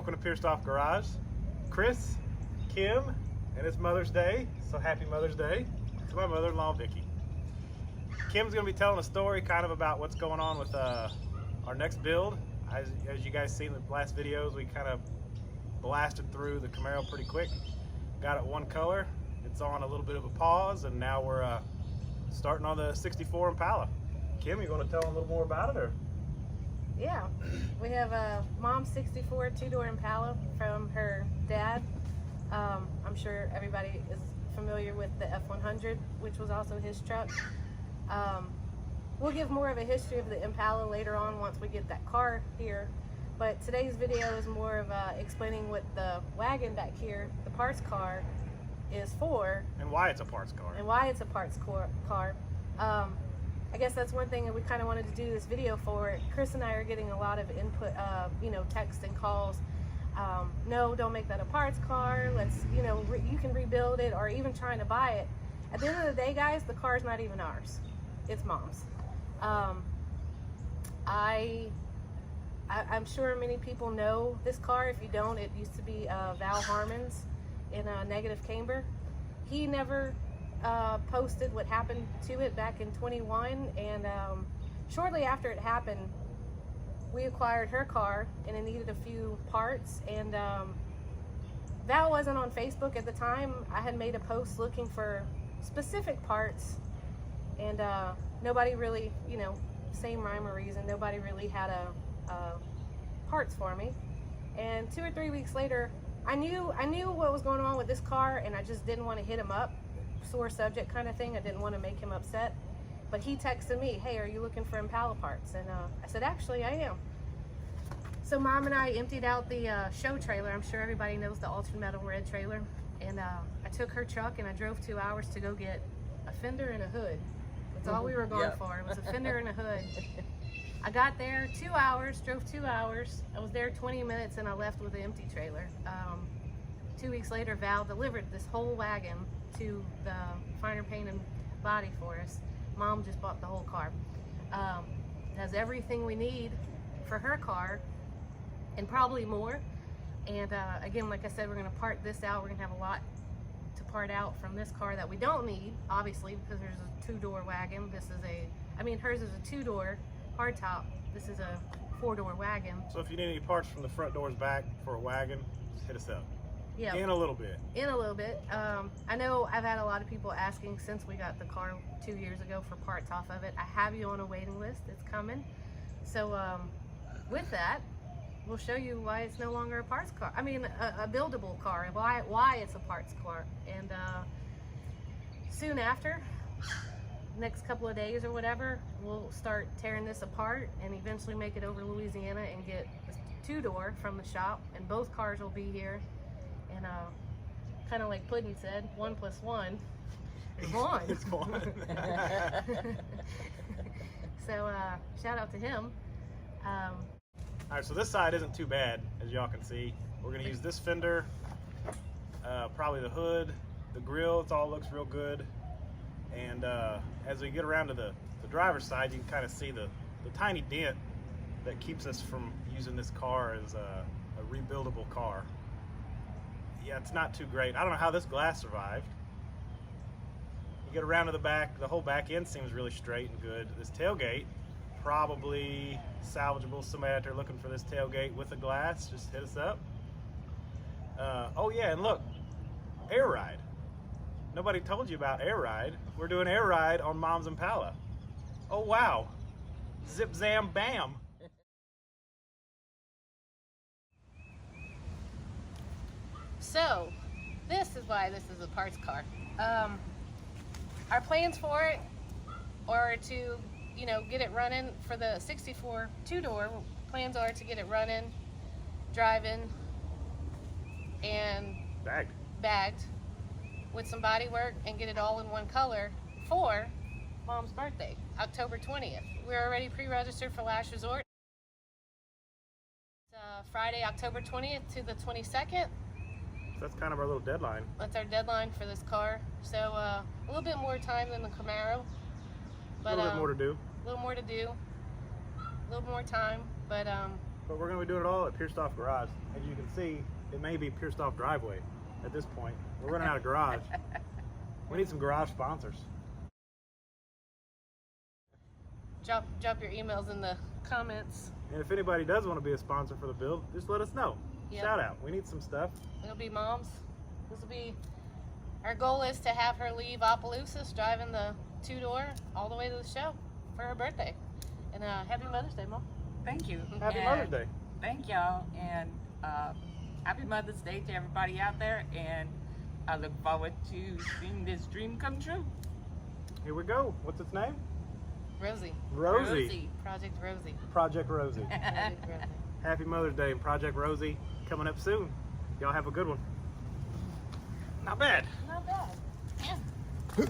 Welcome to Pierced-Off Garage. Chris, Kim, and it's Mother's Day, so happy Mother's Day to my mother-in-law, Vicki. Kim's gonna be telling a story kind of about what's going on with our next build. As you guys seen in the last videos, we kind of blasted through the Camaro pretty quick. Got it one color. It's on a little bit of a pause, and now we're starting on the 64 Impala. Kim, you gonna tell them a little more about it, or? Yeah, we have a Mom's 64 two-door Impala from her dad. I'm sure everybody is familiar with the F100, which was also his truck. We'll give more of a history of the Impala later on once we get that car here. But today's video is more of explaining what the wagon back here, the parts car, is for. And why it's a parts car. And why it's a parts car. I guess that's one thing that we kind of wanted to do this video for. Chris and I are getting a lot of input, text and calls. No, don't make that a parts car. Let's, you can rebuild it, or even trying to buy it. At the end of the day, guys, the car's not even ours. It's Mom's. I'm sure many people know this car. If you don't, it used to be Val Harmon's in Negative Camber. He never posted what happened to it back in 21, and shortly after it happened, we acquired her car, and it needed a few parts, and Val wasn't on Facebook at the time. I had made a post looking for specific parts, and nobody really, same rhyme or reason, nobody really had a parts for me. And 2 or 3 weeks later, I knew what was going on with this car, and I just didn't want to hit him up. Sore subject kind of thing. I didn't want to make him upset, but he texted me, "Hey, are you looking for Impala parts?" And I said, "Actually, I am." So Mom and I emptied out the show trailer. I'm sure everybody knows the Ultra Metal red trailer. And I took her truck and I drove 2 hours to go get a fender and a hood. That's all we were going for. It was a fender and a hood. I got there 2 hours, drove 2 hours. I was there 20 minutes and I left with an empty trailer. 2 weeks later, Val delivered this whole wagon to the finer paint and body for us. Mom just bought the whole car. It has everything we need for her car and probably more. And again, like I said, we're gonna part this out. We're gonna have a lot to part out from this car that we don't need, obviously, because there's a two-door wagon. This is hers is a two-door hardtop. This is a four-door wagon. So if you need any parts from the front doors back for a wagon, just hit us up. Yeah. In a little bit. I know I've had a lot of people asking since we got the car 2 years ago for parts off of it. I have you on a waiting list. It's coming. So with that, we'll show you why it's no longer a parts car. I mean, a buildable car. Why it's a parts car. And soon after, next couple of days or whatever, we'll start tearing this apart and eventually make it over Louisiana and get a two-door from the shop. And both cars will be here. And kind of like Puddin said, 1 + 1 is 1. It's 1. So shout out to him. All right, so this side isn't too bad, as y'all can see. We're gonna use this fender, probably the hood, the grill. It all looks real good. And as we get around to the driver's side, you can kind of see the tiny dent that keeps us from using this car as a rebuildable car. Yeah, it's not too great. I don't know how this glass survived. You get around to the back, the whole back end seems really straight and good. This tailgate, probably salvageable. Somebody out there looking for this tailgate with a glass, just hit us up. Oh yeah, and look, air ride. Nobody told you about air ride. We're doing air ride on Mom's Impala. Oh wow, zip zam bam. So, this is why this is a parts car. Our plans for it are to, get it running for the 64 two-door. Plans are to get it running, driving, and bagged with some body work and get it all in one color for Mom's birthday, October 20th. We're already pre-registered for Last Resort. It's Friday, October 20th to the 22nd. That's kind of our little deadline. That's our deadline for this car. So a little bit more time than the Camaro. But, a little bit more to do. A little more to do. A little more time. But but we're going to be doing it all at Pierced Off Garage. As you can see, it may be Pierced Off Driveway at this point. We're running out of garage. We need some garage sponsors. Drop your emails in the comments. And if anybody does want to be a sponsor for the build, just let us know. Yep. Shout out. We need some stuff. It'll be Mom's. This will be, our goal is to have her leave Opelousas driving the 2-door all the way to the show for her birthday. And happy Mother's Day, Mom. Thank you. Happy And Mother's Day. Thank y'all, and happy Mother's Day to everybody out there, and I look forward to seeing this dream come true. Here we go. What's its name? Rosie. Rosie. Project Rosie. Project Rosie. Project Rosie. Happy Mother's Day and Project Rosie coming up soon. Y'all have a good one. Not bad. Not bad. Yeah.